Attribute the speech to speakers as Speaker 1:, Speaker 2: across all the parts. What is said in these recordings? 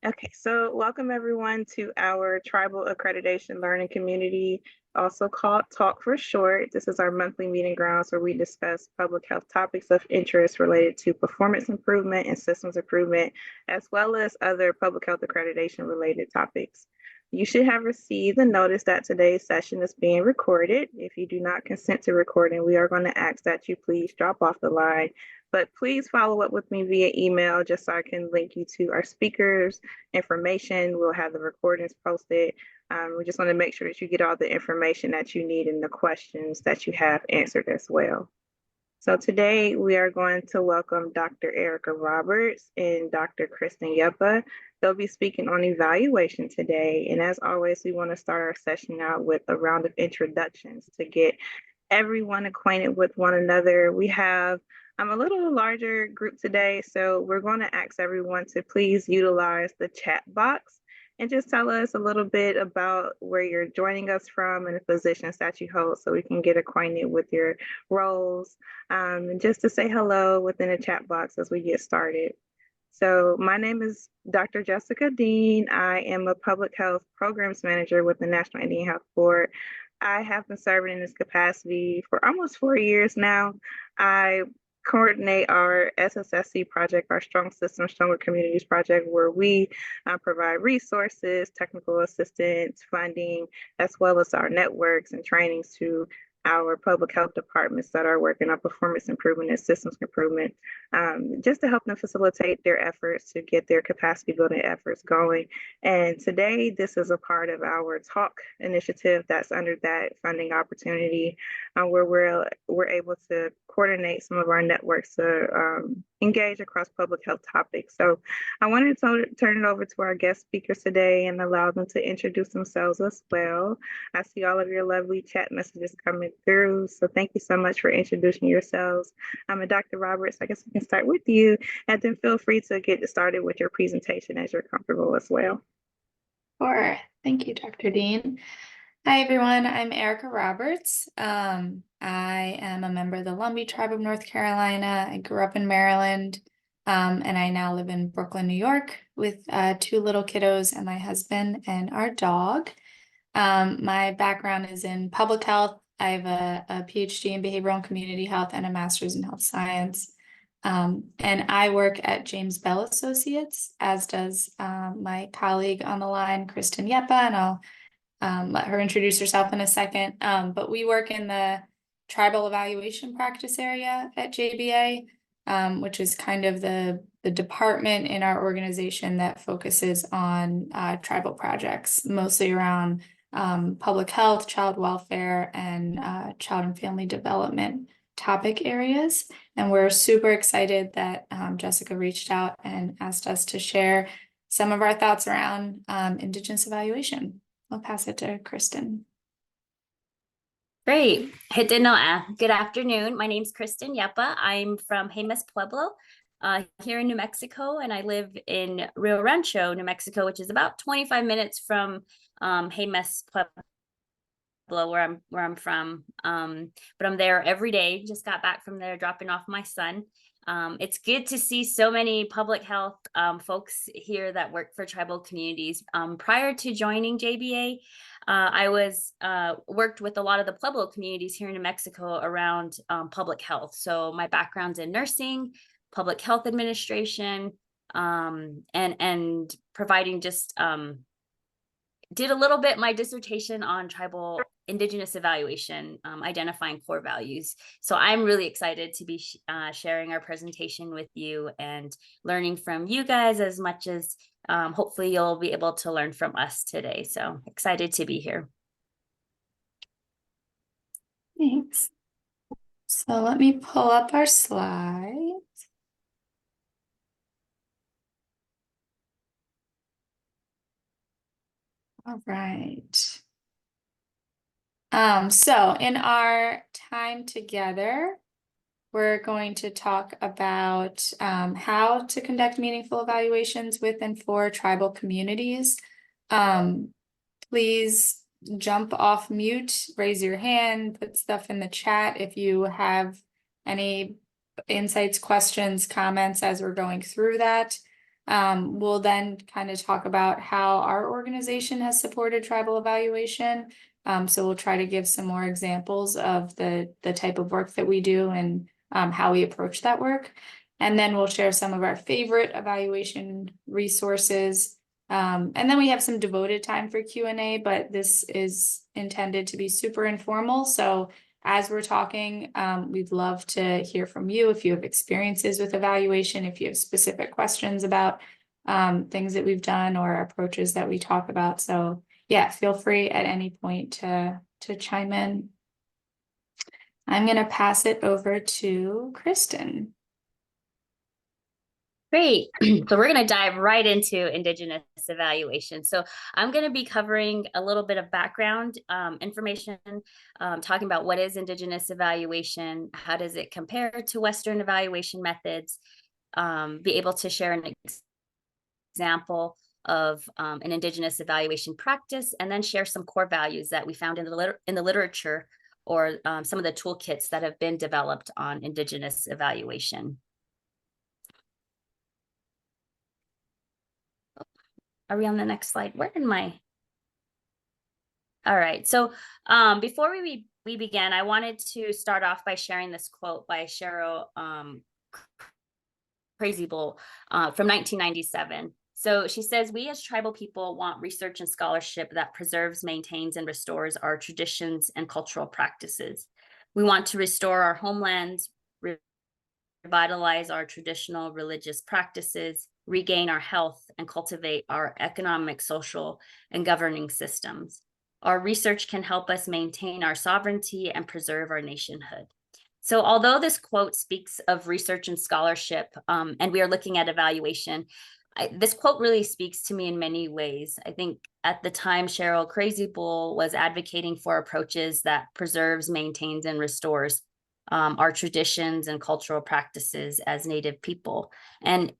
Speaker 1: Okay, so welcome everyone to our Tribal Accreditation Learning Community, also called Talk for Short. This is our monthly meeting grounds where we discuss public health topics of interest related to performance improvement and systems improvement, as well as other public health accreditation related topics. You should have received a notice that today's session is being recorded. If you do not consent to recording, we are going to ask that you please drop off the line. But please follow up with me via email just so I can link you to our speakers information. We'll have the recordings posted. We just want to make sure that you get all the information that you need and the questions that you have answered as well. So today we are going to welcome Dr. Erica Roberts and Dr. Kristen Yeppa. They'll be speaking on evaluation today. And as always, we want to start our session out with a round of introductions to get everyone acquainted with one another. We have a little larger group today, so we're going to ask everyone to please utilize the chat box and just tell us a little bit about where you're joining us from and the positions that you hold so we can get acquainted with your roles, and just to say hello within the chat box as we get started. So my name is Dr. Jessica Dean. I am a public health programs manager with the National Indian Health Board. I have been serving in this capacity for almost 4 years now. I coordinate our SSSC project, our Strong Systems, Stronger Communities project, where we provide resources, technical assistance, funding, as well as our networks and trainings to our public health departments that are working on performance improvement and systems improvement, just to help them facilitate their efforts to get their capacity building efforts going. And today, this is a part of our talk initiative that's under that funding opportunity, where we're able to coordinate some of our networks to engage across public health topics. So I wanted to turn it over to our guest speakers today and allow them to introduce themselves as well. I see all of your lovely chat messages coming through. So thank you so much for introducing yourselves. I'm Dr. Roberts. I guess we can start with you, and then feel free to get started with your presentation as you're comfortable as well.
Speaker 2: Sure. Thank you, Dr. Dean. Hi, everyone. I'm Erica Roberts. I am a member of the Lumbee Tribe of North Carolina. I grew up in Maryland, and I now live in Brooklyn, New York, with 2 little kiddos and my husband and our dog. My background is in public health. I have a PhD in behavioral and community health and a master's in health science. And I work at James Bell Associates, as does my colleague on the line, Kristen Yeppa, and I'll let her introduce herself in a second. But we work in the tribal evaluation practice area at JBA, which is kind of the department in our organization that focuses on tribal projects, mostly around public health, child welfare, and child and family development topic areas. And we're super excited that Jessica reached out and asked us to share some of our thoughts around Indigenous evaluation. I'll pass it to Kristen.
Speaker 3: Great. Good afternoon. My name's Kristen Yeppa. I'm from Jemez Pueblo here in New Mexico, and I live in Rio Rancho, New Mexico, which is about 25 minutes from Jemez Pueblo, where I'm from. But I'm there every day. Just got back from there dropping off my son. It's good to see so many public health folks here that work for tribal communities. Prior to joining JBA, I worked with a lot of the Pueblo communities here in New Mexico around public health. So my background's in nursing, public health administration, and providing just did a little bit my dissertation on tribal Indigenous evaluation, identifying core values. So I'm really excited to be sharing our presentation with you and learning from you guys as much as hopefully you'll be able to learn from us today. So excited to be here.
Speaker 2: Thanks. So let me pull up our slides. All right. So in our time together, we're going to talk about how to conduct meaningful evaluations with and for tribal communities. Please jump off mute, raise your hand, put stuff in the chat if you have any insights, questions, comments as we're going through that. We'll then kind of talk about how our organization has supported tribal evaluation. So we'll try to give some more examples of the type of work that we do and how we approach that work. And then we'll share some of our favorite evaluation resources. And then we have some devoted time for Q&A, but this is intended to be super informal. So as we're talking, we'd love to hear from you if you have experiences with evaluation, if you have specific questions about things that we've done or approaches that we talk about. So yeah, feel free at any point to chime in. I'm going to pass it over to Kristen.
Speaker 3: Great. So we're going to dive right into Indigenous evaluation. So I'm going to be covering a little bit of background information, talking about what is Indigenous evaluation, how does it compare to Western evaluation methods, be able to share an example of an Indigenous evaluation practice, and then share some core values that we found in the literature or some of the toolkits that have been developed on Indigenous evaluation. Are we on the next slide? Where am I? All right. So before we begin, I wanted to start off by sharing this quote by Cheryl Crazy Bull from 1997. So she says, "We as tribal people want research and scholarship that preserves, maintains, and restores our traditions and cultural practices. We want to restore our homelands, revitalize our traditional religious practices, regain our health, and cultivate our economic, social, and governing systems. Our research can help us maintain our sovereignty and preserve our nationhood." So although this quote speaks of research and scholarship, and we are looking at evaluation, this quote really speaks to me in many ways. I think at the time, Cheryl Crazy Bull was advocating for approaches that preserves, maintains, and restores our traditions and cultural practices as Native people. And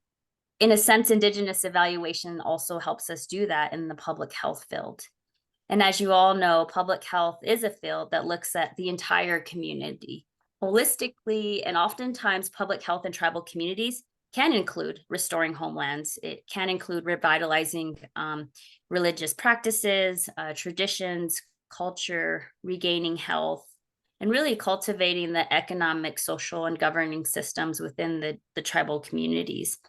Speaker 3: in a sense, Indigenous evaluation also helps us do that in the public health field. And as you all know, public health is a field that looks at the entire community holistically, and oftentimes public health in tribal communities can include restoring homelands. It can include revitalizing religious practices, traditions, culture, regaining health, and really cultivating the economic, social, and governing systems within the tribal communities.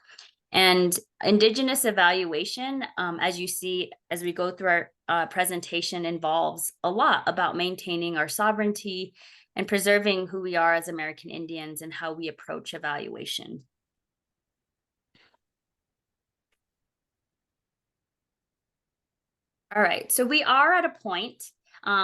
Speaker 3: And Indigenous evaluation, as you see, as we go through our presentation, involves a lot about maintaining our sovereignty and preserving who we are as American Indians and how we approach evaluation. All right, so we are at a point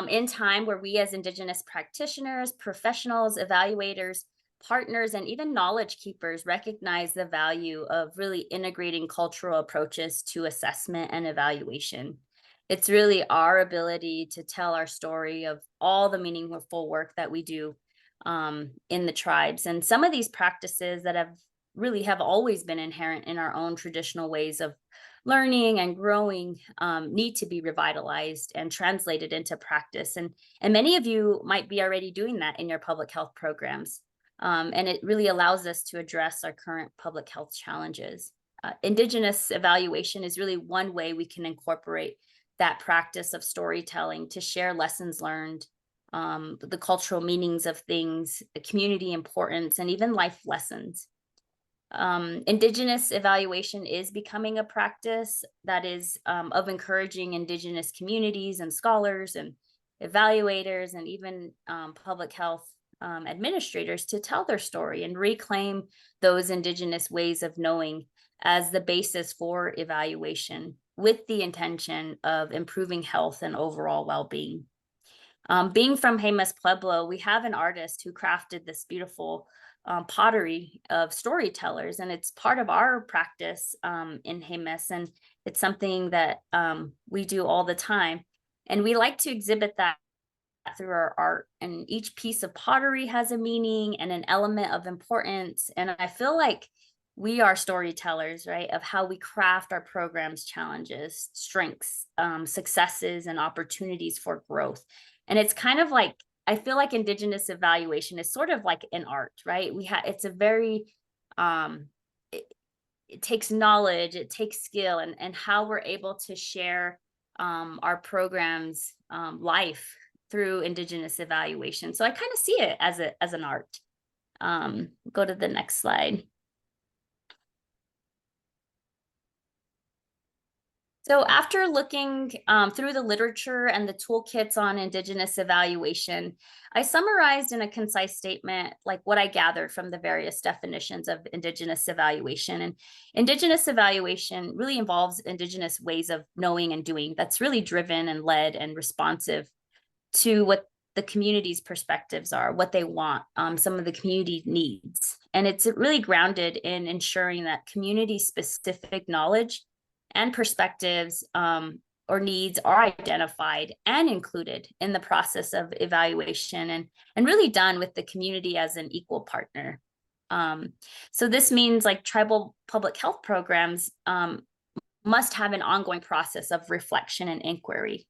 Speaker 3: in time where we as Indigenous practitioners, professionals, evaluators, partners, and even knowledge keepers recognize the value of really integrating cultural approaches to assessment and evaluation. It's really our ability to tell our story of all the meaningful work that we do in the tribes. And some of these practices that have always been inherent in our own traditional ways of learning and growing need to be revitalized and translated into practice. And many of you might be already doing that in your public health programs. And it really allows us to address our current public health challenges. Indigenous evaluation is really one way we can incorporate that practice of storytelling to share lessons learned, the cultural meanings of things, the community importance, and even life lessons. Indigenous evaluation is becoming a practice that is of encouraging Indigenous communities and scholars and evaluators and even public health administrators to tell their story and reclaim those Indigenous ways of knowing as the basis for evaluation, with the intention of improving health and overall well-being. Being from Jemez Pueblo, we have an artist who crafted this beautiful pottery of storytellers, and it's part of our practice in Jemez, and it's something that we do all the time. And we like to exhibit that through our art, and each piece of pottery has a meaning and an element of importance. And I feel like we are storytellers, right, of how we craft our programs, challenges, strengths, successes, and opportunities for growth. And it's kind of like, I feel like Indigenous evaluation is sort of like an art, right? It's a very, it takes knowledge, it takes skill, and how we're able to share our programs life through Indigenous evaluation. So I kind of see it as an art. Go to the next slide. So after looking through the literature and the toolkits on Indigenous evaluation, I summarized in a concise statement like what I gathered from the various definitions of Indigenous evaluation. And Indigenous evaluation really involves Indigenous ways of knowing and doing that's really driven and led and responsive to what the community's perspectives are, what they want, some of the community needs. And it's really grounded in ensuring that community-specific knowledge and perspectives or needs are identified and included in the process of evaluation, and really done with the community as an equal partner. So this means like tribal public health programs must have an ongoing process of reflection and inquiry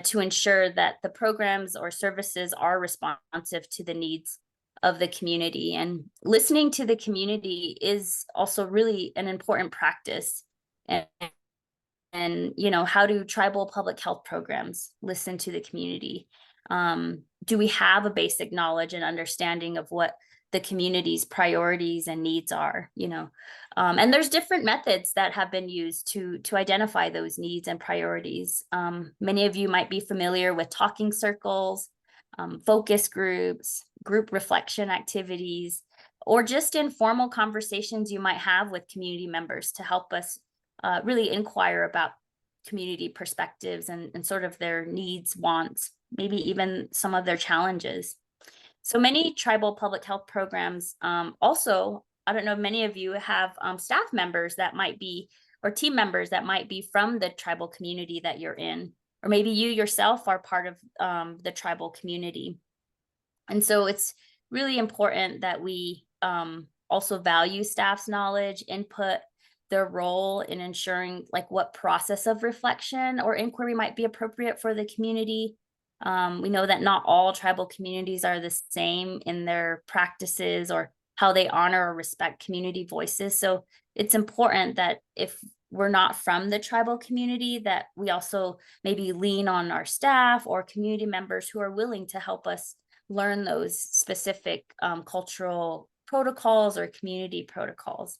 Speaker 3: to ensure that the programs or services are responsive to the needs of the community. And listening to the community is also really an important practice. And you know, how do tribal public health programs listen to the community? Do we have a basic knowledge and understanding of what the community's priorities and needs are, you know? And there's different methods that have been used to identify those needs and priorities. Many of you might be familiar with talking circles, focus groups, group reflection activities, or just informal conversations you might have with community members to help us really inquire about community perspectives and sort of their needs, wants, maybe even some of their challenges. So many tribal public health programs also, I don't know, many of you have staff members that might be, or team members that might be from the tribal community that you're in, or maybe you yourself are part of the tribal community. And so it's really important that we also value staff's knowledge, input, their role in ensuring like what process of reflection or inquiry might be appropriate for the community. We know that not all tribal communities are the same in their practices or how they honor or respect community voices. So it's important that if we're not from the tribal community, that we also maybe lean on our staff or community members who are willing to help us learn those specific cultural protocols or community protocols.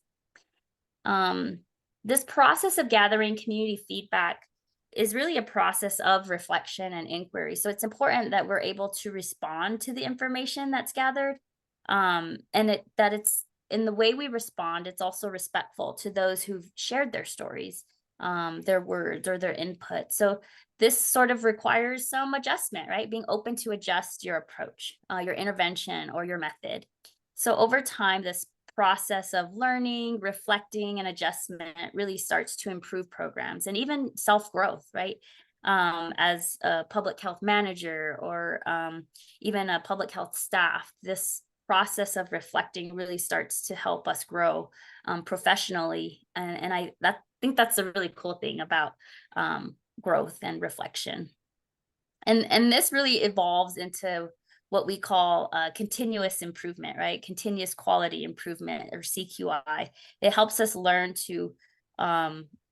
Speaker 3: This process of gathering community feedback is really a process of reflection and inquiry. So it's important that we're able to respond to the information that's gathered, and that it's in the way we respond, it's also respectful to those who've shared their stories, their words or their input. So this sort of requires some adjustment, right? Being open to adjust your approach, your intervention or your method. So over time, this process of learning, reflecting, and adjustment really starts to improve programs and even self-growth, right? As a public health manager or even a public health staff, this process of reflecting really starts to help us grow professionally. And I think that's a really cool thing about growth and reflection. And this really evolves into what we call continuous improvement, right? Continuous quality improvement, or CQI. It helps us learn to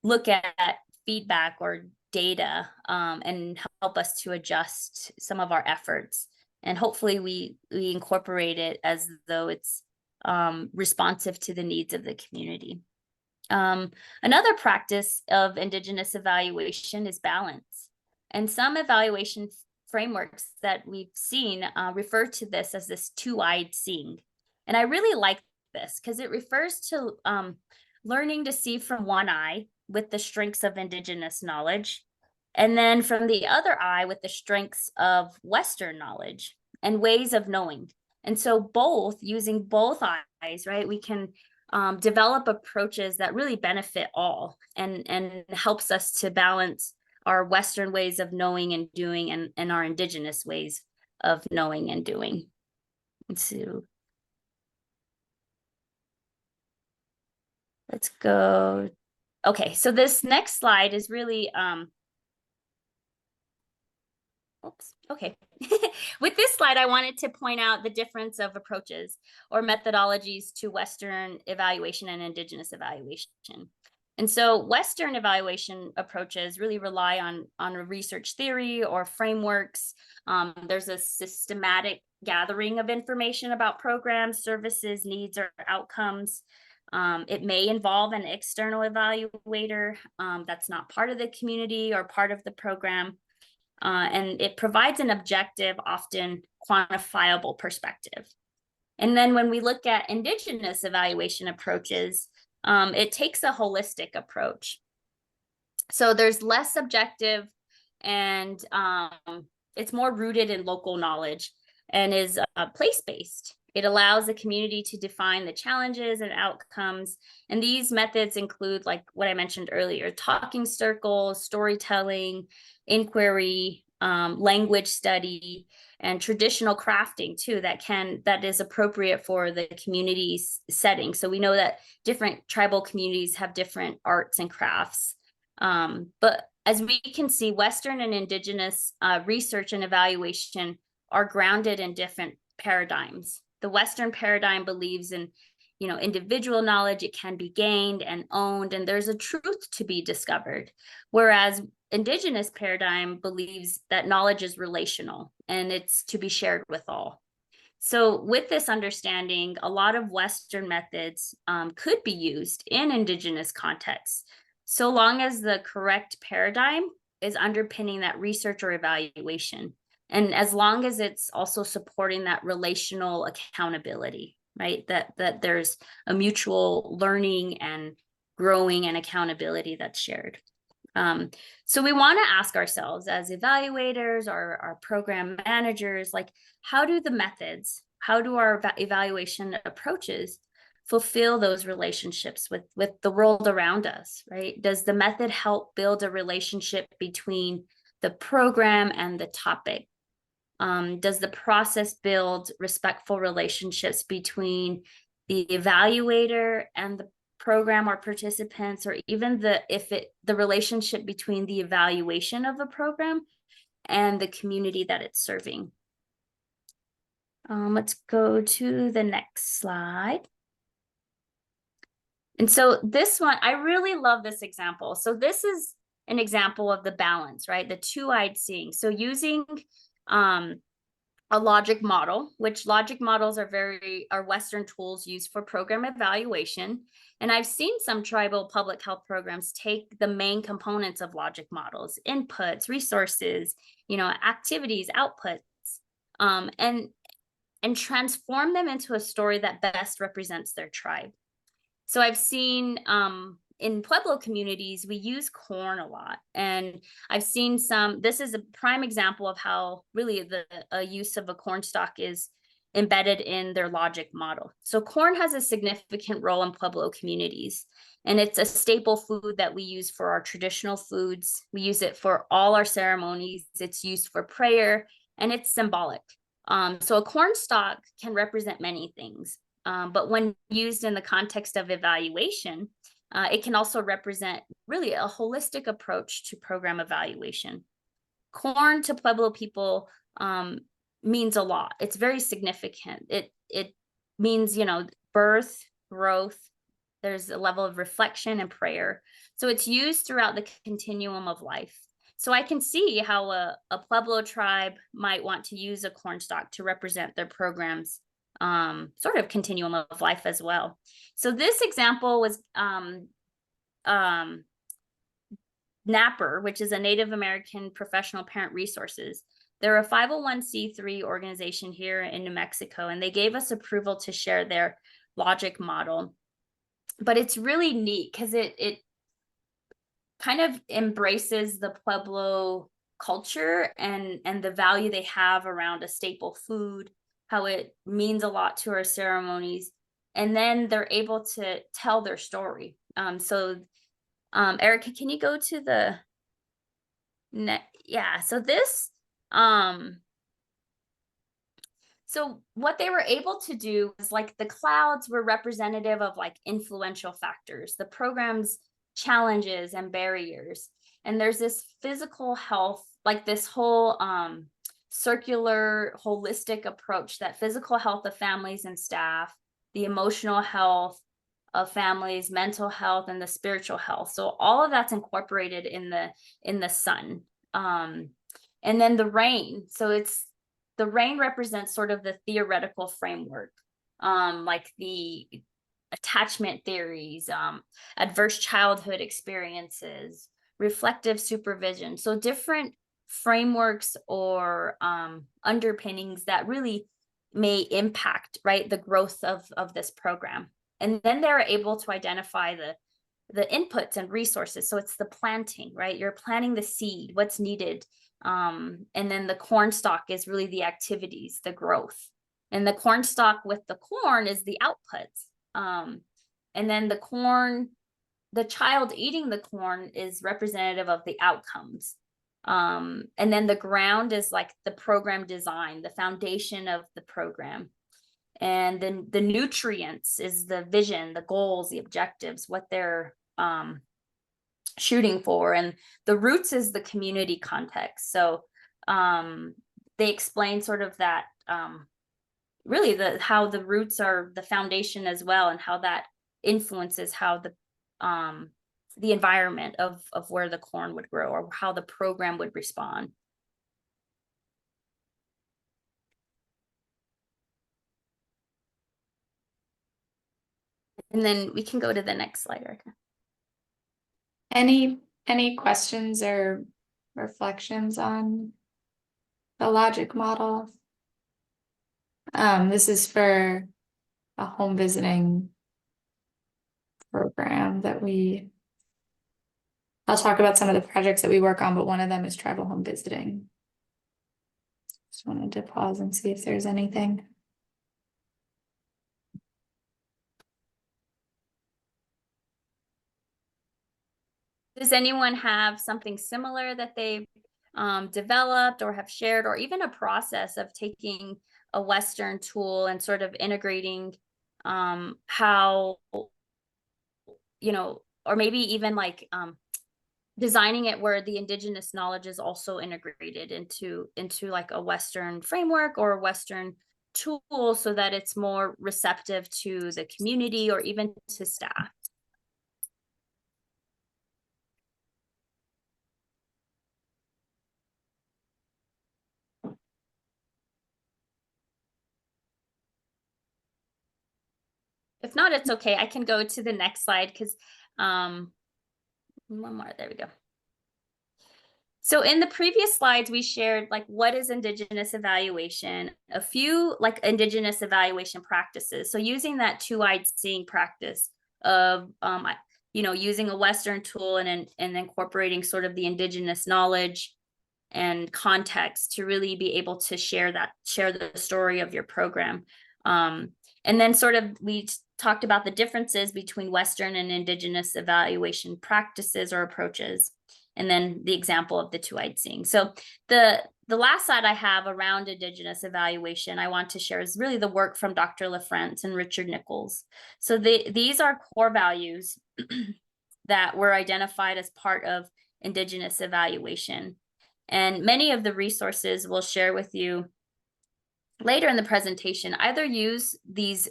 Speaker 3: look at feedback or data and help us to adjust some of our efforts. And hopefully we incorporate it as though it's responsive to the needs of the community. Another practice of Indigenous evaluation is balance. And some evaluation frameworks that we've seen refer to this as this two-eyed seeing. And I really like this because it refers to learning to see from one eye with the strengths of Indigenous knowledge, and then from the other eye with the strengths of Western knowledge and ways of knowing. And so both, using both eyes, right, we can develop approaches that really benefit all and helps us to balance our Western ways of knowing and doing and our Indigenous ways of knowing and doing. So let's go. Okay, so this next slide is really, oops, okay. With this slide, I wanted to point out the difference of approaches or methodologies to Western evaluation and Indigenous evaluation. And so Western evaluation approaches really rely on a research theory or frameworks. There's a systematic gathering of information about programs, services, needs, or outcomes. It may involve an external evaluator that's not part of the community or part of the program. And it provides an objective, often quantifiable perspective. And then when we look at Indigenous evaluation approaches, it takes a holistic approach. So there's less subjective and it's more rooted in local knowledge and is place-based. It allows the community to define the challenges and outcomes. And these methods include, like what I mentioned earlier, talking circles, storytelling, inquiry, language study, and traditional crafting too, that is appropriate for the community's setting. So we know that different tribal communities have different arts and crafts. But as we can see, Western and Indigenous research and evaluation are grounded in different paradigms. The Western paradigm believes in, individual knowledge. It can be gained and owned, and there's a truth to be discovered. Whereas Indigenous paradigm believes that knowledge is relational and it's to be shared with all. So with this understanding, a lot of Western methods could be used in Indigenous contexts, so long as the correct paradigm is underpinning that research or evaluation. And as long as it's also supporting that relational accountability, right? That there's a mutual learning and growing and accountability that's shared. So we want to ask ourselves as evaluators or our program managers, like, how do our evaluation approaches fulfill those relationships with the world around us, right? Does the method help build a relationship between the program and the topic? Does the process build respectful relationships between the evaluator and the program or participants, or even the relationship between the evaluation of a program and the community that it's serving? Let's go to the next slide. And so this one, I really love this example. So this is an example of the balance, right? The two-eyed seeing. So using a logic model, which logic models are Western tools used for program evaluation. And I've seen some tribal public health programs take the main components of logic models, inputs, resources, activities, outputs, and transform them into a story that best represents their tribe. So I've seen in Pueblo communities, we use corn a lot. And I've seen this is a prime example of how really the use of a corn stalk is embedded in their logic model. So corn has a significant role in Pueblo communities, and it's a staple food that we use for our traditional foods. We use it for all our ceremonies. It's used for prayer, and it's symbolic. So a corn stalk can represent many things. But when used in the context of evaluation, it can also represent really a holistic approach to program evaluation. Corn to Pueblo people means a lot. It's very significant. It means, birth, growth. There's a level of reflection and prayer. So it's used throughout the continuum of life. So I can see how a Pueblo tribe might want to use a corn stalk to represent their program's sort of continuum of life as well. So this example was NAPR, which is a Native American Professional Parent Resources. They're a 501c3 organization here in New Mexico, and they gave us approval to share their logic model. But it's really neat because it kind of embraces the Pueblo culture and the value they have around a staple food, how it means a lot to our ceremonies, and then they're able to tell their story. So Erica, can you go to the yeah, so this so what they were able to do is, like, the clouds were representative of like influential factors, the program's challenges and barriers. And there's this physical health, like this whole circular, holistic approach that physical health of families and staff, the emotional health of families, mental health, and the spiritual health. So all of that's incorporated in the sun. And then the rain. So the rain represents sort of the theoretical framework, like the attachment theories, adverse childhood experiences, reflective supervision. So different frameworks or underpinnings that really may impact, right, the growth of this program. And then they're able to identify the inputs and resources. So it's the planting, right? You're planting the seed, what's needed. And then the corn stalk is really the activities, the growth. And the corn stalk with the corn is the outputs. And then the corn, the child eating the corn is representative of the outcomes. And then the ground is like the program design, the foundation of the program. And then the nutrients is the vision, the goals, the objectives, what they're shooting for. And the roots is the community context. So they explain sort of that really how the roots are the foundation as well, and how that influences how the environment of where the corn would grow, or how the program would respond. And then we can go to the next slide, Erica.
Speaker 2: Any questions or reflections on the logic model? This is for a home visiting program that I'll talk about some of the projects that we work on, but one of them is tribal home visiting. Just wanted to pause and see if there's anything.
Speaker 3: Does anyone have something similar that they've developed or have shared, or even a process of taking a Western tool and sort of integrating how, or maybe even like designing it where the Indigenous knowledge is also integrated into like a Western framework or a Western tool, so that it's more receptive to the community or even to staff? If not, it's okay. I can go to the next slide because one more. There we go. So in the previous slides, we shared like what is Indigenous evaluation, a few like Indigenous evaluation practices. So using that two-eyed seeing practice of using a Western tool and incorporating sort of the Indigenous knowledge and context to really be able to share the story of your program. And then sort of we talked about the differences between Western and Indigenous evaluation practices or approaches, and then the example of the two-eyed seeing. So the last slide I have around Indigenous evaluation I want to share is really the work from Dr. LaFrance and Richard Nichols. So these are core values that were identified as part of Indigenous evaluation. And many of the resources we'll share with you later in the presentation either use these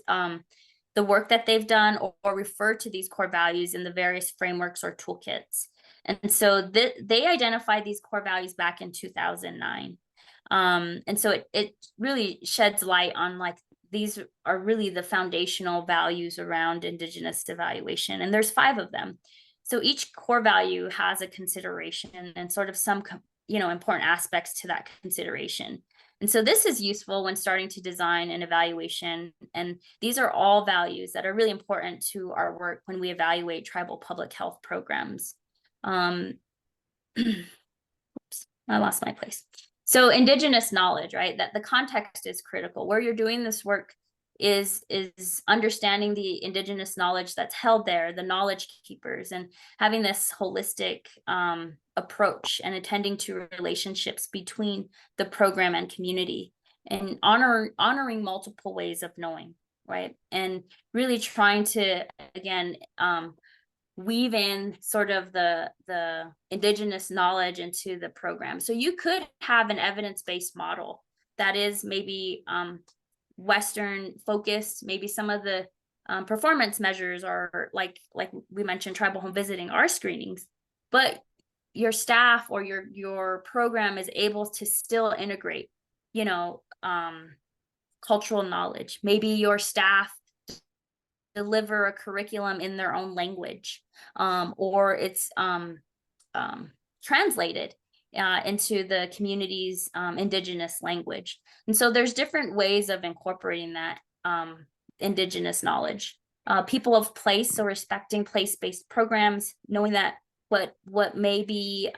Speaker 3: the work that they've done or refer to these core values in the various frameworks or toolkits. And so they identified these core values back in 2009. And so it really sheds light on like these are really the foundational values around Indigenous evaluation. And there's 5 of them. So each core value has a consideration and sort of some important aspects to that consideration. And so this is useful when starting to design an evaluation. And these are all values that are really important to our work when we evaluate tribal public health programs. Oops, I lost my place. So Indigenous knowledge, right? That the context is critical. Where you're doing this work is understanding the Indigenous knowledge that's held there, the knowledge keepers, and having this holistic approach and attending to relationships between the program and community, and honoring multiple ways of knowing, right? And really trying to, again, weave in sort of the Indigenous knowledge into the program. So you could have an evidence-based model that is maybe Western focused. Maybe some of the performance measures are like we mentioned, tribal home visiting are screenings, but your staff or your program is able to still integrate, you know, cultural knowledge. Maybe your staff deliver a curriculum in their own language, or it's translated into the community's Indigenous language. And so there's different ways of incorporating that Indigenous knowledge. People of place, so respecting place-based programs, knowing that what may be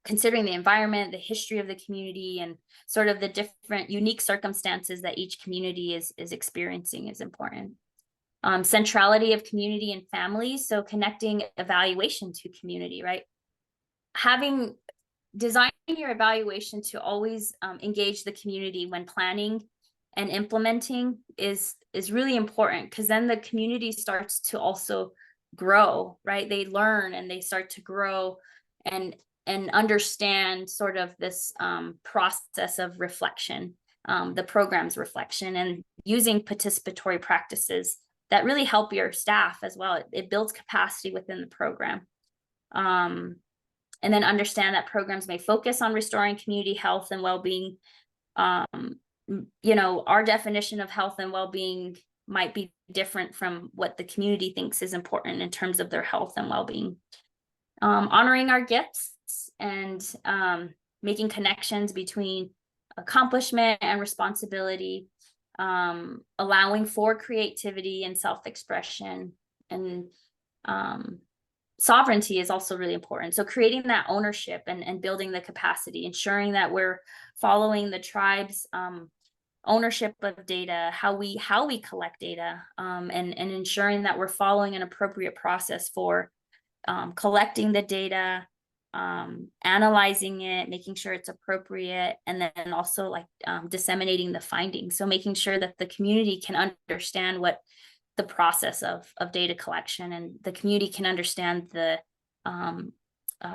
Speaker 3: considering the environment, the history of the community, and sort of the different unique circumstances that each community is experiencing is important. Centrality of community and families, so connecting evaluation to community, right? Designing your evaluation to always engage the community when planning and implementing is really important, because then the community starts to also grow, right? They learn and they start to grow and understand sort of this process of reflection, the program's reflection, and using participatory practices that really help your staff as well. It builds capacity within the program. And then understand that programs may focus on restoring community health and well-being. You know, our definition of health and well-being might be different from what the community thinks is important in terms of their health and well-being. Honoring our gifts and making connections between accomplishment and responsibility, allowing for creativity and self-expression, and sovereignty is also really important. So creating that ownership and building the capacity, ensuring that we're following the tribe's ownership of data, how we collect data, and ensuring that we're following an appropriate process for collecting the data, analyzing it, making sure it's appropriate, and then also like disseminating the findings. So making sure that the community can understand what the process of data collection, and the community can understand the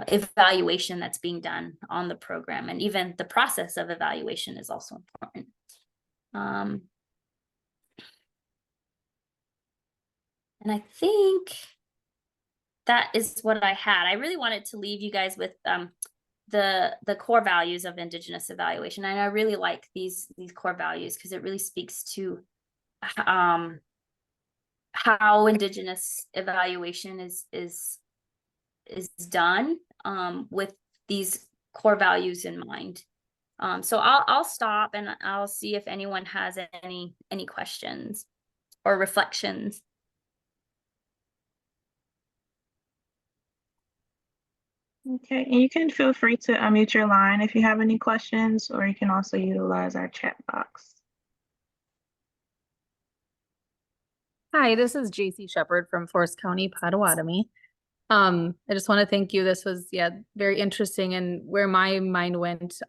Speaker 3: evaluation that's being done on the program, and even the process of evaluation is also important. And I think that is what I had. I really wanted to leave you guys with the core values of Indigenous evaluation. And I really like these core values because it really speaks to how Indigenous evaluation is done with these core values in mind. So I'll stop and I'll see if anyone has any questions or reflections.
Speaker 1: Okay, and you can feel free to unmute your line if you have any questions, or you can also utilize our chat box.
Speaker 4: Hi, this is JC Shepherd from Forest County, Potawatomi. I just want to thank you. This was, very interesting, and where my mind went,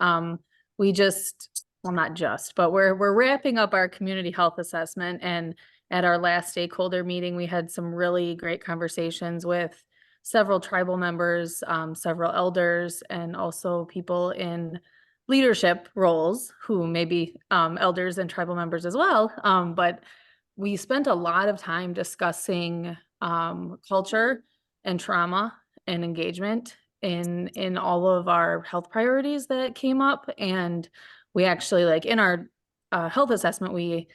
Speaker 4: we just, well, not just, but we're wrapping up our community health assessment, and at our last stakeholder meeting, we had some really great conversations with several tribal members, several elders, and also people in leadership roles who may be elders and tribal members as well. But we spent a lot of time discussing culture and trauma and engagement in all of our health priorities that came up. And we actually, like in our health assessment, we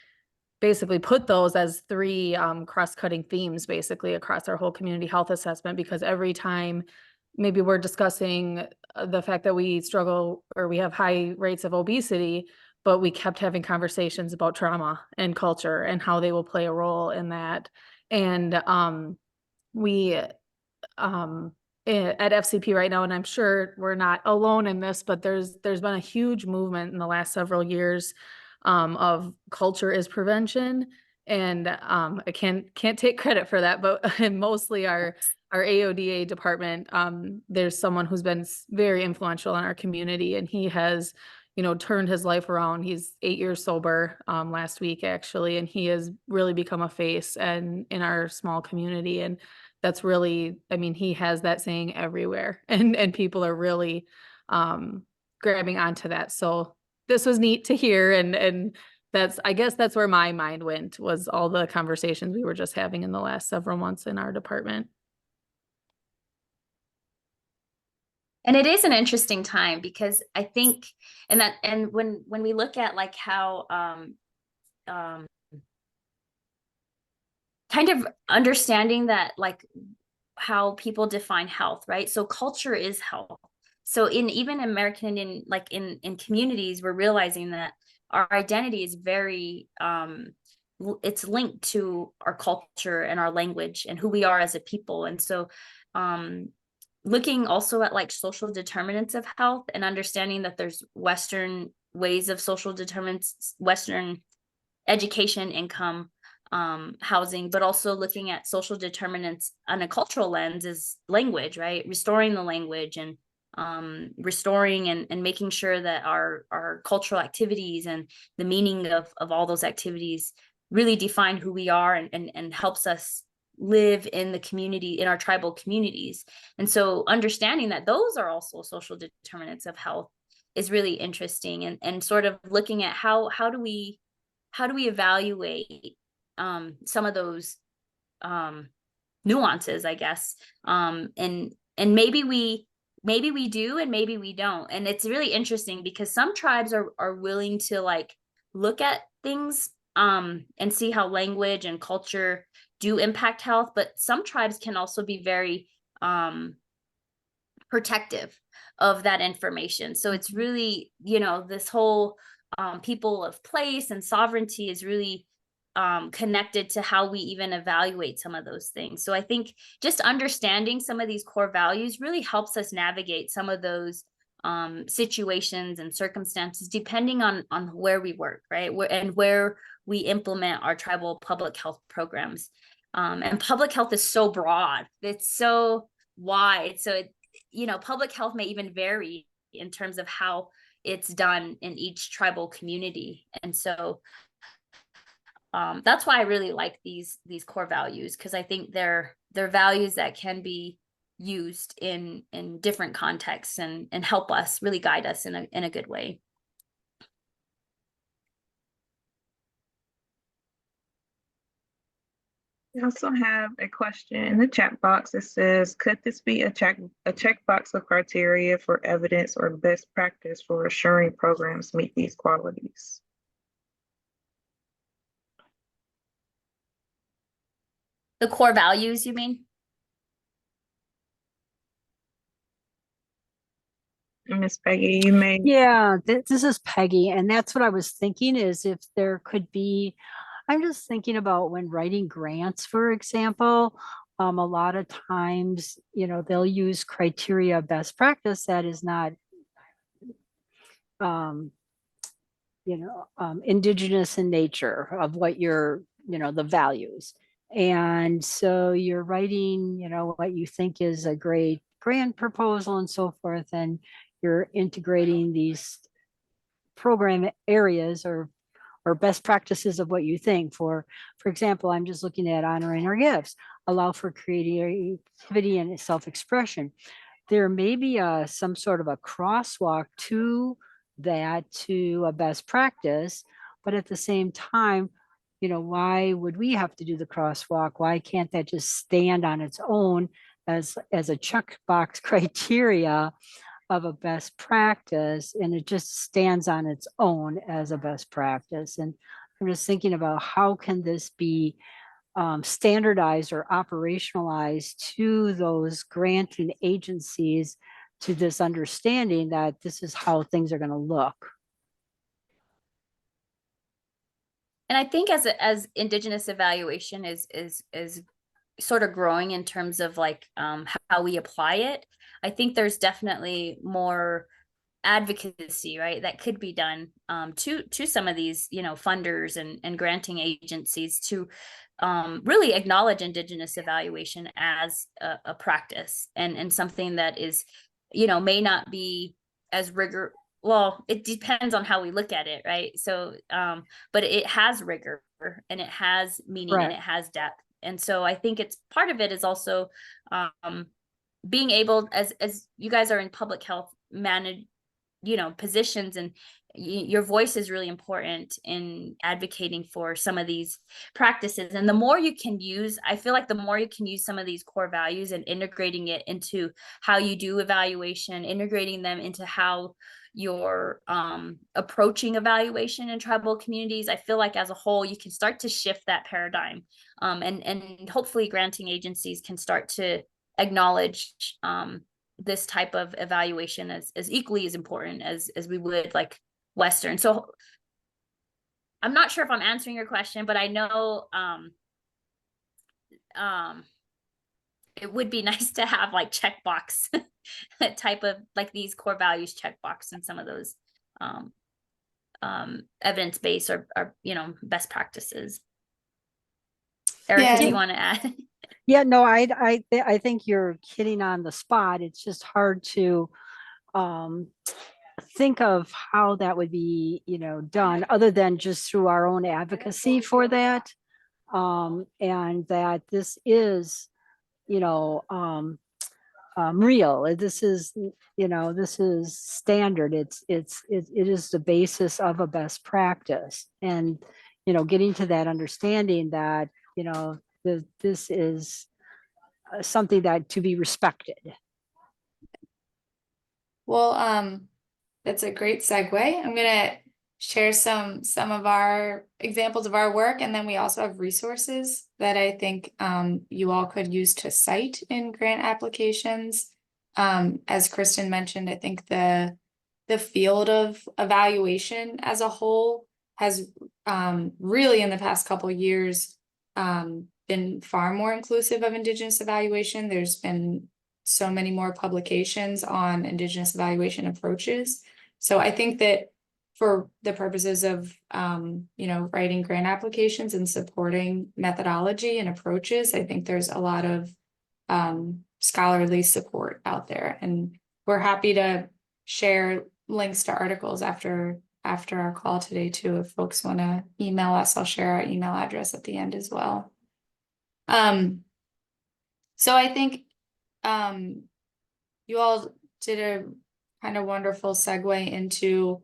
Speaker 4: basically put those as three cross-cutting themes basically across our whole community health assessment, because every time maybe we're discussing the fact that we struggle or we have high rates of obesity, but we kept having conversations about trauma and culture and how they will play a role in that. And we at FCP right now, and I'm sure we're not alone in this, but there's been a huge movement in the last several years of culture is prevention. And I can't take credit for that, but mostly our AODA department, there's someone who's been very influential in our community, and he has, turned his life around. He's 8 years sober last week, actually, and he has really become a face and in our small community. And that's really, I mean, he has that saying everywhere and people are really grabbing onto that. So this was neat to hear and that's, I guess that's where my mind went, was all the conversations we were just having in the last several months in our department.
Speaker 3: And it is an interesting time because I think, and when we look at like how kind of understanding that, like how people define health, right? So culture is health. So in even American Indian, like in communities, we're realizing that our identity is very it's linked to our culture and our language and who we are as a people. And so looking also at like social determinants of health and understanding that there's Western ways of social determinants, Western education, income, housing, but also looking at social determinants on a cultural lens is language, right? Restoring the language and restoring and making sure that our cultural activities and the meaning of all those activities really define who we are and helps us live in the community, in our tribal communities. And so understanding that those are also social determinants of health is really interesting, and sort of looking at how do we evaluate some of those nuances, I guess. And maybe we do and maybe we don't. And it's really interesting because some tribes are willing to like look at things and see how language and culture do impact health, but some tribes can also be very protective of that information. So it's really, this whole people of place and sovereignty is really connected to how we even evaluate some of those things. So I think just understanding some of these core values really helps us navigate some of those situations and circumstances, depending on where we work, right? And where we implement our tribal public health programs. And public health is so broad, it's so wide. So public health may even vary in terms of how it's done in each tribal community. And so that's why I really like these core values, because I think they're values that can be used in different contexts and help us really guide us in a good way.
Speaker 1: We also have a question in the chat box that says, could this be a checkbox of criteria for evidence or best practice for assuring programs meet these qualities?
Speaker 3: The core values, you mean?
Speaker 1: Miss Peggy, you may.
Speaker 5: Yeah, this is Peggy, and that's what I was thinking, is if there could be, I'm just thinking about when writing grants, for example, a lot of times, they'll use criteria best practice that is not, indigenous in nature of what your, the values. And so you're writing, what you think is a great grant proposal and so forth, and you're integrating these program areas or best practices of what you think. For example, I'm just looking at honoring our gifts, allow for creativity and self-expression. There may be some sort of a crosswalk to that, to a best practice, but at the same time, why would we have to do the crosswalk? Why can't that just stand on its own as a checkbox criteria of a best practice, and it just stands on its own as a best practice? And I'm just thinking about how can this be standardized or operationalized to those granting agencies, to this understanding that this is how things are going to look.
Speaker 3: And I think as Indigenous evaluation is sort of growing in terms of like how we apply it, I think there's definitely more advocacy, right, that could be done to some of these funders and granting agencies to really acknowledge Indigenous evaluation as a practice and something that is may not be as rigor. Well, it depends on how we look at it, right? So but it has rigor and it has meaning. Right. And it has depth. And so I think it's part of it is also being able, as you guys are in public health positions, and your voice is really important in advocating for some of these practices. And the more you can use, I feel like the more you can use some of these core values and integrating it into how you do evaluation, integrating them into how you're approaching evaluation in tribal communities, I feel like as a whole, you can start to shift that paradigm. And hopefully granting agencies can start to acknowledge this type of evaluation as equally as important as we would like Western. So I'm not sure if I'm answering your question, but I know it would be nice to have like checkbox type of like these core values checkbox and some of those evidence-based or best practices. Erica, do you want to add?
Speaker 5: Yeah, no, I think you're hitting on the spot. It's just hard to think of how that would be, done other than just through our own advocacy for that. And that this is, real. This is, this is standard. It is the basis of a best practice. And, getting to that understanding that, this is something that to be respected.
Speaker 2: Well, that's a great segue. I'm gonna share some of our examples of our work, and then we also have resources that I think you all could use to cite in grant applications. As Kristen mentioned, I think the field of evaluation as a whole has really in the past couple of years been far more inclusive of Indigenous evaluation. There's been so many more publications on Indigenous evaluation approaches. So I think that for the purposes of, writing grant applications and supporting methodology and approaches, I think there's a lot of scholarly support out there. And we're happy to share links to articles after our call today too. If folks want to email us, I'll share our email address at the end as well. So I think you all did a kind of wonderful segue into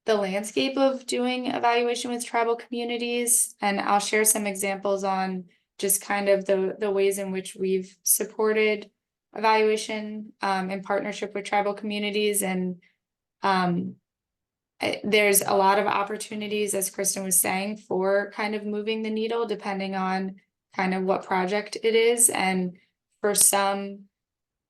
Speaker 2: the landscape of doing evaluation with tribal communities. And I'll share some examples on just kind of the ways in which we've supported evaluation in partnership with tribal communities. And there's a lot of opportunities, as Kristen was saying, for kind of moving the needle depending on kind of what project it is. And for some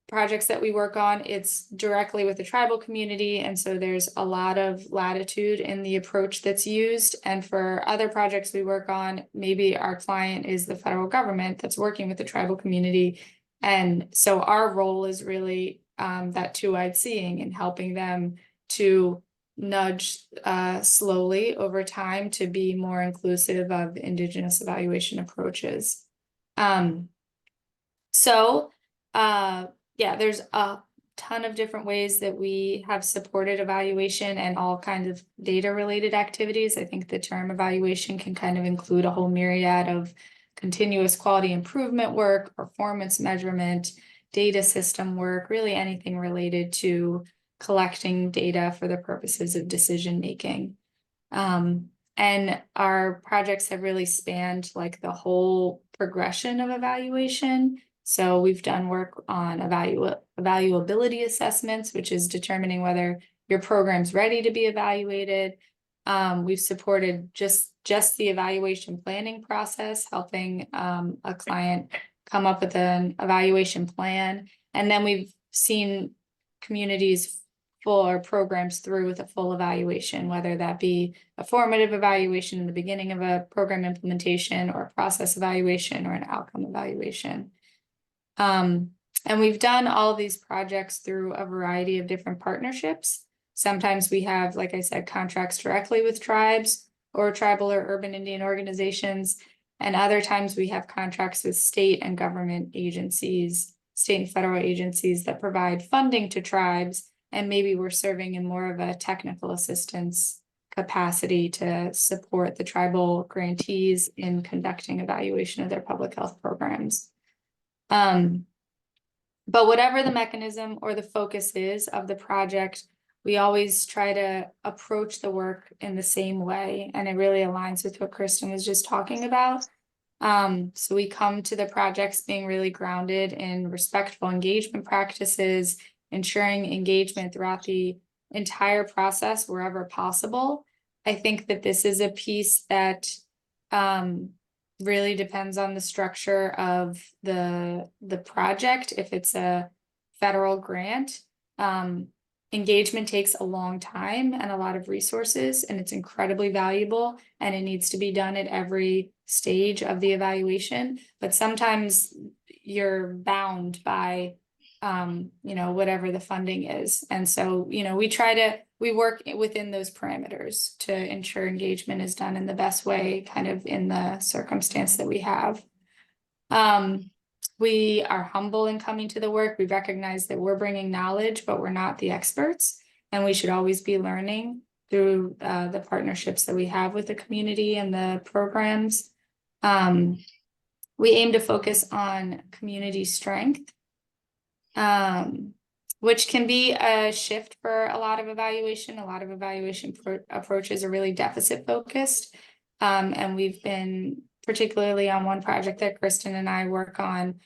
Speaker 2: projects that we work on, it's directly with the tribal community. And so there's a lot of latitude in the approach that's used. And for other projects we work on, maybe our client is the federal government that's working with the tribal community. And so our role is really that two-eyed seeing and helping them to nudge slowly over time to be more inclusive of Indigenous evaluation approaches. Yeah, there's a ton of different ways that we have supported evaluation and all kinds of data related activities. I think the term evaluation can kind of include a whole myriad of continuous quality improvement work, performance measurement, data system work, really anything related to collecting data for the purposes of decision making. And our projects have really spanned like the whole progression of evaluation. So we've done work on evaluability assessments, which is determining whether your program's ready to be evaluated. We've supported just the evaluation planning process, helping a client come up with an evaluation plan. And then we've seen communities full or programs through with a full evaluation, whether that be a formative evaluation in the beginning of a program implementation or a process evaluation or an outcome evaluation. And we've done all of these projects through a variety of different partnerships. Sometimes we have, like I said, contracts directly with tribes or tribal or urban Indian organizations. And other times we have contracts with state and government agencies, state and federal agencies that provide funding to tribes. And maybe we're serving in more of a technical assistance capacity to support the tribal grantees in conducting evaluation of their public health programs. But whatever the mechanism or the focus is of the project, we always try to approach the work in the same way, and it really aligns with what Kristen was just talking about. So we come to the projects being really grounded in respectful engagement practices, ensuring engagement throughout the entire process wherever possible. I think that this is a piece that really depends on the structure of the project. If it's a federal grant, engagement takes a long time and a lot of resources, and it's incredibly valuable, and it needs to be done at every stage of the evaluation. But sometimes you're bound by whatever the funding is. And so, we work within those parameters to ensure engagement is done in the best way, kind of in the circumstance that we have. We are humble in coming to the work. We recognize that we're bringing knowledge, but we're not the experts, and we should always be learning through the partnerships that we have with the community and the programs. We aim to focus on community strength, which can be a shift for a lot of evaluation. A lot of evaluation approaches are really deficit focused. And we've been, particularly on one project that Kristen and I work on,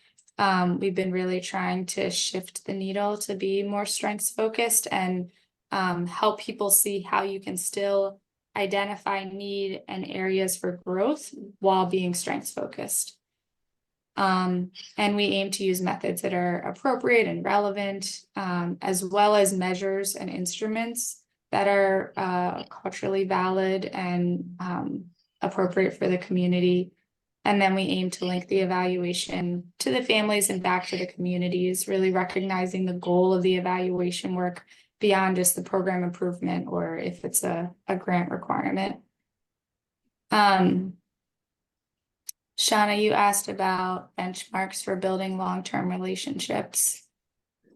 Speaker 2: we've been really trying to shift the needle to be more strengths focused and help people see how you can still identify need and areas for growth while being strengths focused. And we aim to use methods that are appropriate and relevant, as well as measures and instruments that are culturally valid and appropriate for the community. And then we aim to link the evaluation to the families and back to the communities, really recognizing the goal of the evaluation work beyond just the program improvement or if it's a grant requirement. Shauna, you asked about benchmarks for building long-term relationships.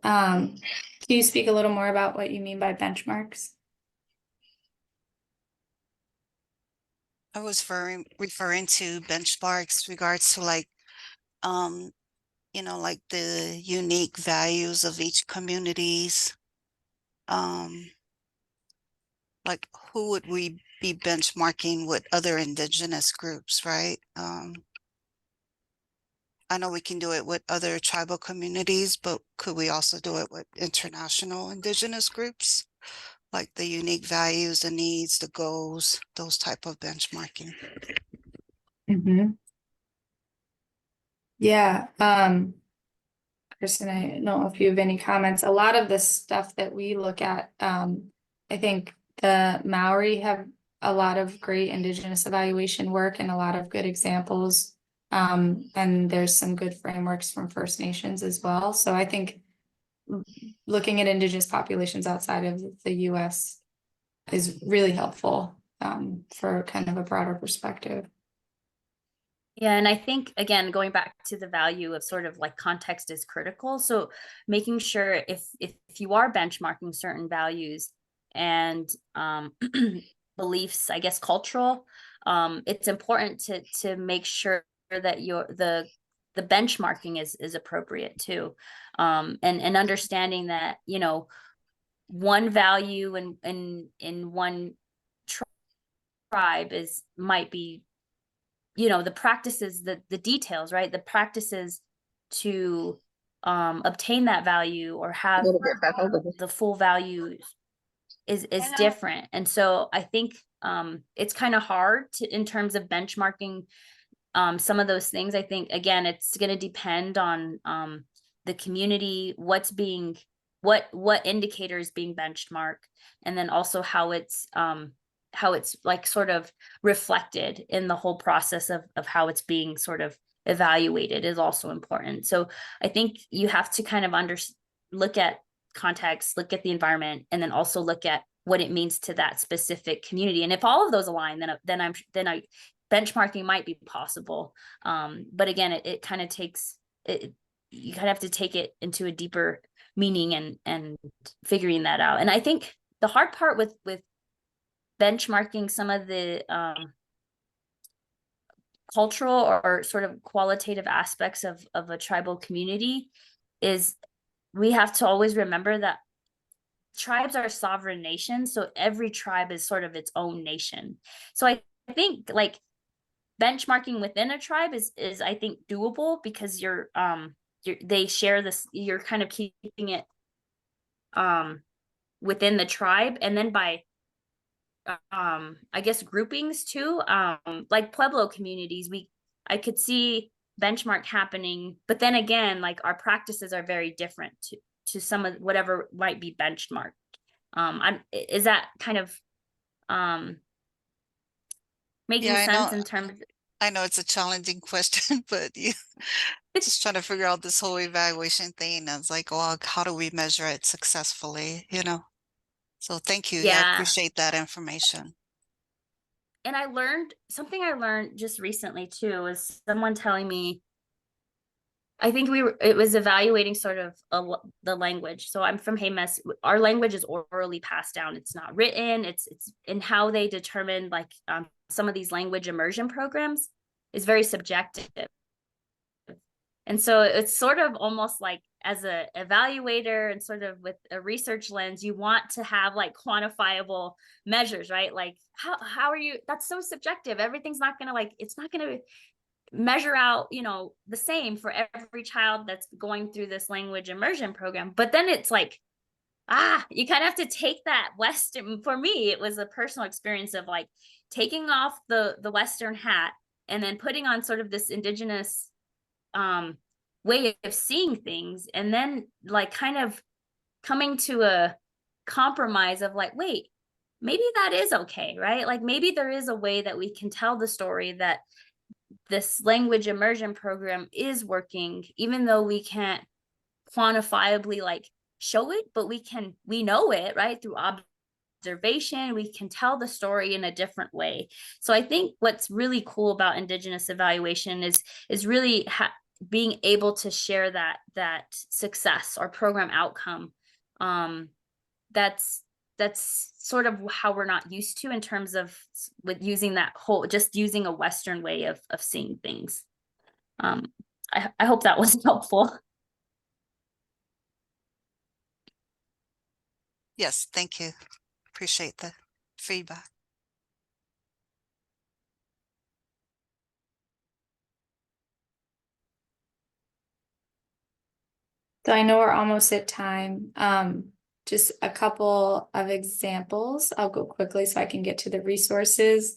Speaker 2: Can you speak a little more about what you mean by benchmarks?
Speaker 6: I was referring to benchmarks regards to like the unique values of each communities. Like who would we be benchmarking with other Indigenous groups, right? I know we can do it with other tribal communities, but could we also do it with international Indigenous groups? Like the unique values, the needs, the goals, those type of benchmarking.
Speaker 2: Mm-hmm. Yeah. Kristen, I don't know if you have any comments. A lot of the stuff that we look at, I think the Maori have a lot of great Indigenous evaluation work and a lot of good examples. And there's some good frameworks from First Nations as well. So I think looking at Indigenous populations outside of the US is really helpful for kind of a broader perspective.
Speaker 3: Yeah, and I think, again, going back to the value of sort of like context is critical. So making sure if you are benchmarking certain values and beliefs, I guess cultural, it's important to make sure that the benchmarking is appropriate too, and understanding that one value in one tribe might be the practices, the details, right? The practices to obtain that value or have the full value is different. And so I think it's kind of hard in terms of benchmarking some of those things. I think, again, it's going to depend on the community, what indicator is being benchmarked, and then also how it's like sort of reflected in the whole process of how it's being sort of evaluated is also important. So I think you have to kind of look at context, look at the environment, and then also look at what it means to that specific community. And if all of those align, then benchmarking might be possible. But again, it kind of takes it. You kind of have to take it into a deeper meaning and figuring that out. And I think the hard part with benchmarking some of the cultural or sort of qualitative aspects of a tribal community is we have to always remember that tribes are sovereign nations, so every tribe is sort of its own nation. So I think like benchmarking within a tribe is I think doable because they share this, you're kind of keeping it within the tribe, and then by I guess groupings too, like Pueblo communities, I could see benchmark happening, but then again, like our practices are very different to some of whatever might be benchmarked. Is that kind of making
Speaker 6: Yeah,
Speaker 3: sense in terms of,
Speaker 6: I know it's a challenging question, but you just trying to figure out this whole evaluation thing. And it's like, well, how do we measure it successfully, you know? So thank you. Yeah, I
Speaker 3: yeah.
Speaker 6: appreciate that information.
Speaker 3: And something I learned just recently too was someone telling me, I think it was evaluating sort of the language. So I'm from Jemez. Our language is orally passed down. It's not written. It's in how they determine like some of these language immersion programs is very subjective. And so it's sort of almost like as a evaluator and sort of with a research lens, you want to have like quantifiable measures, right? Like how are you, that's so subjective. Everything's not going to like, it's not going to measure out, the same for every child that's going through this language immersion program. But then it's like, you kind of have to take that Western, for me, it was a personal experience of like taking off the Western hat and then putting on sort of this Indigenous way of seeing things, and then like kind of coming to a compromise of like, wait, maybe that is okay, right? Like maybe there is a way that we can tell the story that this language immersion program is working, even though we can't quantifiably like show it, but we know it, right? Through observation, we can tell the story in a different way. So I think what's really cool about Indigenous evaluation is really being able to share that success or program outcome. That's sort of how we're not used to in terms of with using just using a Western way of seeing things. I hope that was helpful.
Speaker 6: Yes, thank you. Appreciate the feedback.
Speaker 2: So I know we're almost at time. Just a couple of examples. I'll go quickly so I can get to the resources.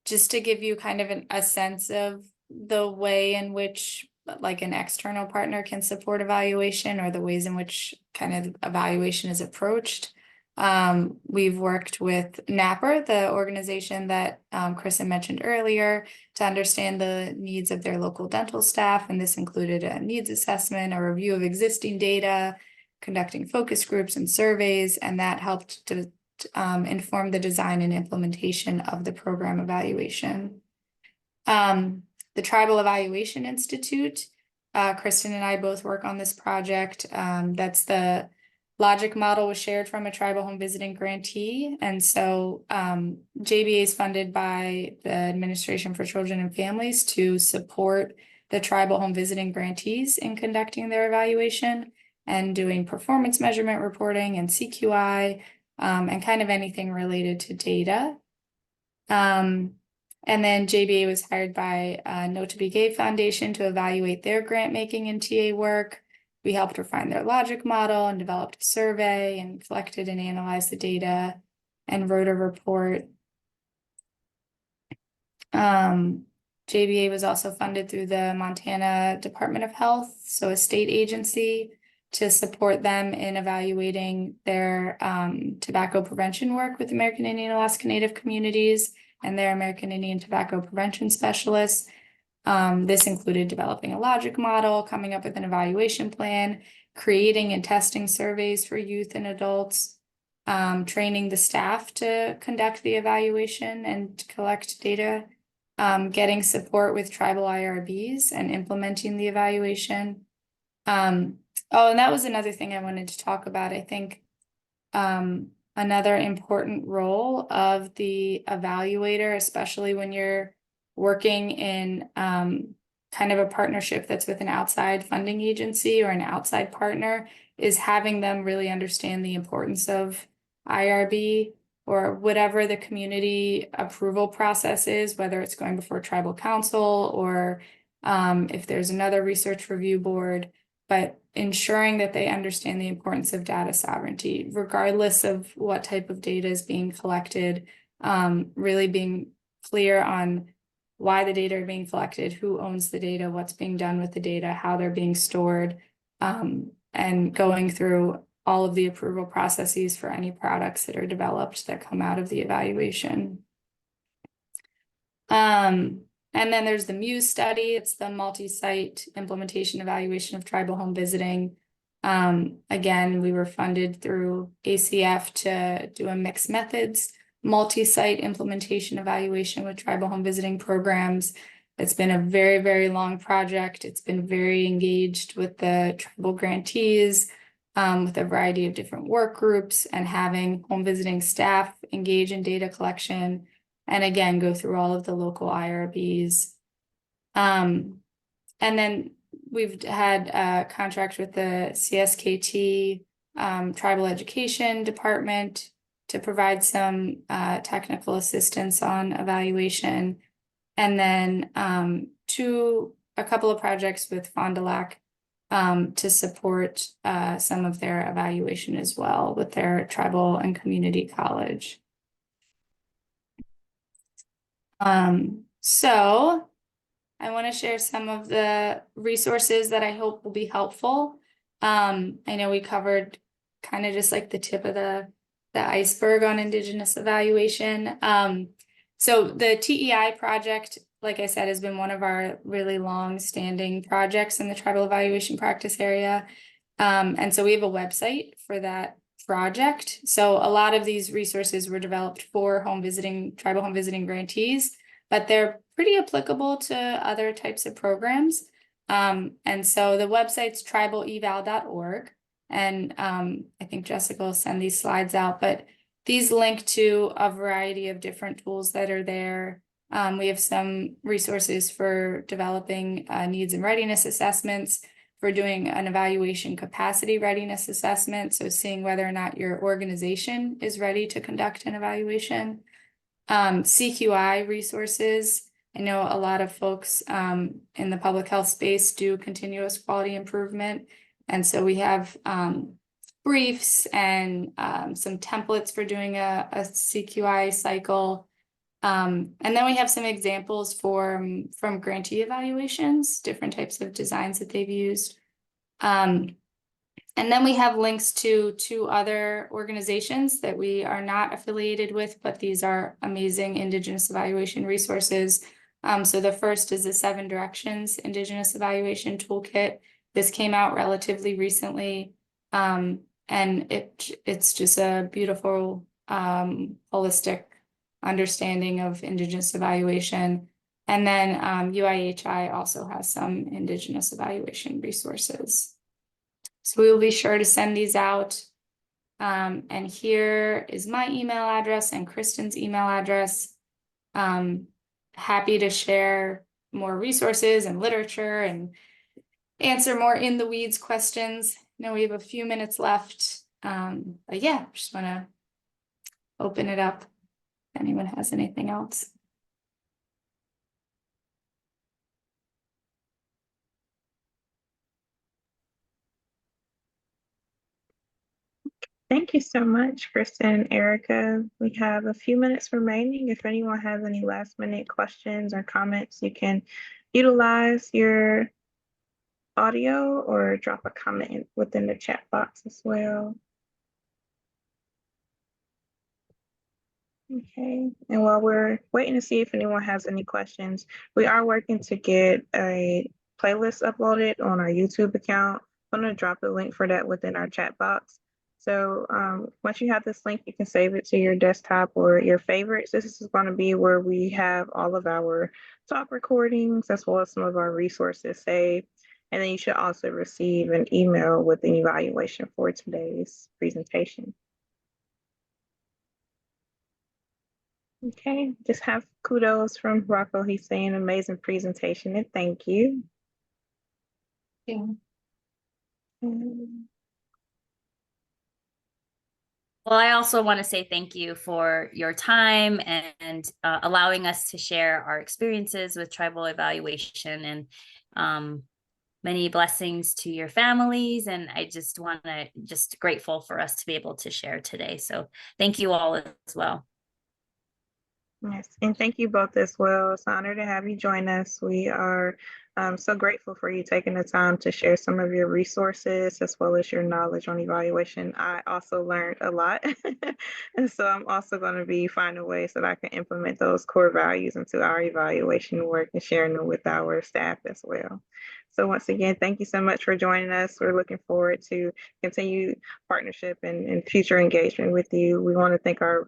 Speaker 2: Just to give you kind of a sense of the way in which like an external partner can support evaluation, or the ways in which kind of evaluation is approached. We've worked with NAPR, the organization that Kristen mentioned earlier, to understand the needs of their local dental staff. And this included a needs assessment, a review of existing data, conducting focus groups and surveys, and that helped to inform the design and implementation of the program evaluation. The Tribal Evaluation Institute, Kristen and I both work on this project. That's the logic model was shared from a tribal home visiting grantee. And so JBA is funded by the Administration for Children and Families to support the tribal home visiting grantees in conducting their evaluation and doing performance measurement reporting and CQI, and kind of anything related to data. And then JBA was hired by No to Be Gay Foundation to evaluate their grant making and TA work. We helped refine their logic model and developed a survey and collected and analyzed the data and wrote a report. JBA was also funded through the Montana Department of Health, so a state agency, to support them in evaluating their tobacco prevention work with American Indian Alaska Native communities and their American Indian tobacco prevention specialists. This included developing a logic model, coming up with an evaluation plan, creating and testing surveys for youth and adults, training the staff to conduct the evaluation and collect data, getting support with tribal IRBs and implementing the evaluation. Oh, and that was another thing I wanted to talk about. I think another important role of the evaluator, especially when you're working in kind of a partnership that's with an outside funding agency or an outside partner, is having them really understand the importance of IRB or whatever the community approval process is, whether it's going before tribal council or if there's another research review board, but ensuring that they understand the importance of data sovereignty, regardless of what type of data is being collected, really being clear on why the data are being collected, who owns the data, what's being done with the data, how they're being stored, and going through all of the approval processes for any products that are developed that come out of the evaluation. And then there's the Muse study. It's the multi-site implementation evaluation of tribal home visiting. Again, we were funded through ACF to do a mixed methods multi-site implementation evaluation with tribal home visiting programs. It's been a very, very long project. It's been very engaged with the tribal grantees, with a variety of different work groups, and having home visiting staff engage in data collection, and again, go through all of the local IRBs. And then we've had a contract with the CSKT Tribal Education Department to provide some technical assistance on evaluation. And then a couple of projects with Fond du Lac to support some of their evaluation as well with their tribal and community college. So I want to share some of the resources that I hope will be helpful. I know we covered kind of just like the tip of the iceberg on Indigenous evaluation. So the TEI project, like I said, has been one of our really long-standing projects in the tribal evaluation practice area. And so we have a website for that project. So a lot of these resources were developed for tribal home visiting grantees, but they're pretty applicable to other types of programs. And so the website's tribaleval.org. And I think Jessica will send these slides out, but these link to a variety of different tools that are there. We have some resources for developing needs and readiness assessments, for doing an evaluation capacity readiness assessment, so seeing whether or not your organization is ready to conduct an evaluation. CQI resources. I know a lot of folks in the public health space do continuous quality improvement. And so we have briefs and some templates for doing a CQI cycle. And then we have some examples from grantee evaluations, different types of designs that they've used. And then we have links to 2 other organizations that we are not affiliated with, but these are amazing Indigenous evaluation resources. So the first is the 7 Directions Indigenous Evaluation Toolkit. This came out relatively recently, and it's just a beautiful holistic understanding of Indigenous evaluation. And then UIHI also has some Indigenous evaluation resources. So we will be sure to send these out. And here is my email address and Kristen's email address. Happy to share more resources and literature and answer more in the weeds questions. I know we have a few minutes left. But yeah, just want to open it up if anyone has anything else.
Speaker 1: Thank you so much, Kristen and Erica. We have a few minutes remaining. If anyone has any last minute questions or comments, you can utilize your audio or drop a comment within the chat box as well. Okay, and while we're waiting to see if anyone has any questions, we are working to get a playlist uploaded on our YouTube account. I'm going to drop the link for that within our chat box. So once you have this link, you can save it to your desktop or your favorites. This is going to be where we have all of our talk recordings as well as some of our resources saved. And then you should also receive an email with an evaluation for today's presentation. Okay, just have kudos from Rocco. He's saying amazing presentation and thank you.
Speaker 2: Yeah.
Speaker 1: Um,
Speaker 3: Well, I also want to say thank you for your time and allowing us to share our experiences with tribal evaluation, and many blessings to your families. And I just want to just grateful for us to be able to share today. So thank you all as well.
Speaker 1: Yes, and thank you both as well. It's an honor to have you join us. We are so grateful for you taking the time to share some of your resources as well as your knowledge on evaluation. I also learned a lot. And so I'm also going to be finding ways that I can implement those core values into our evaluation work and sharing them with our staff as well. So once again, thank you so much for joining us. We're looking forward to continued partnership and future engagement with you. We want to thank our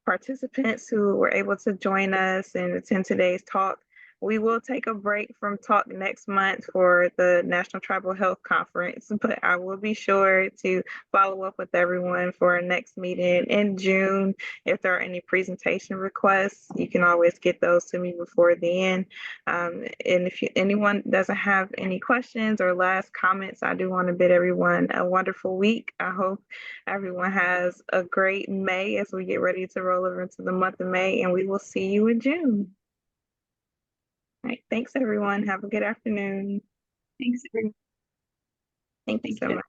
Speaker 1: participants who were able to join us and attend today's talk. We will take a break from talk next month for the National Tribal Health Conference, but I will be sure to follow up with everyone for our next meeting in June. If there are any presentation requests, you can always get those to me before then. And if anyone doesn't have any questions or last comments, I do want to bid everyone a wonderful week. I hope everyone has a great May as we get ready to roll over into the month of May, and we will see you in June. All right, thanks everyone. Have a good afternoon.
Speaker 2: Thanks, everyone.
Speaker 1: Thank you so much.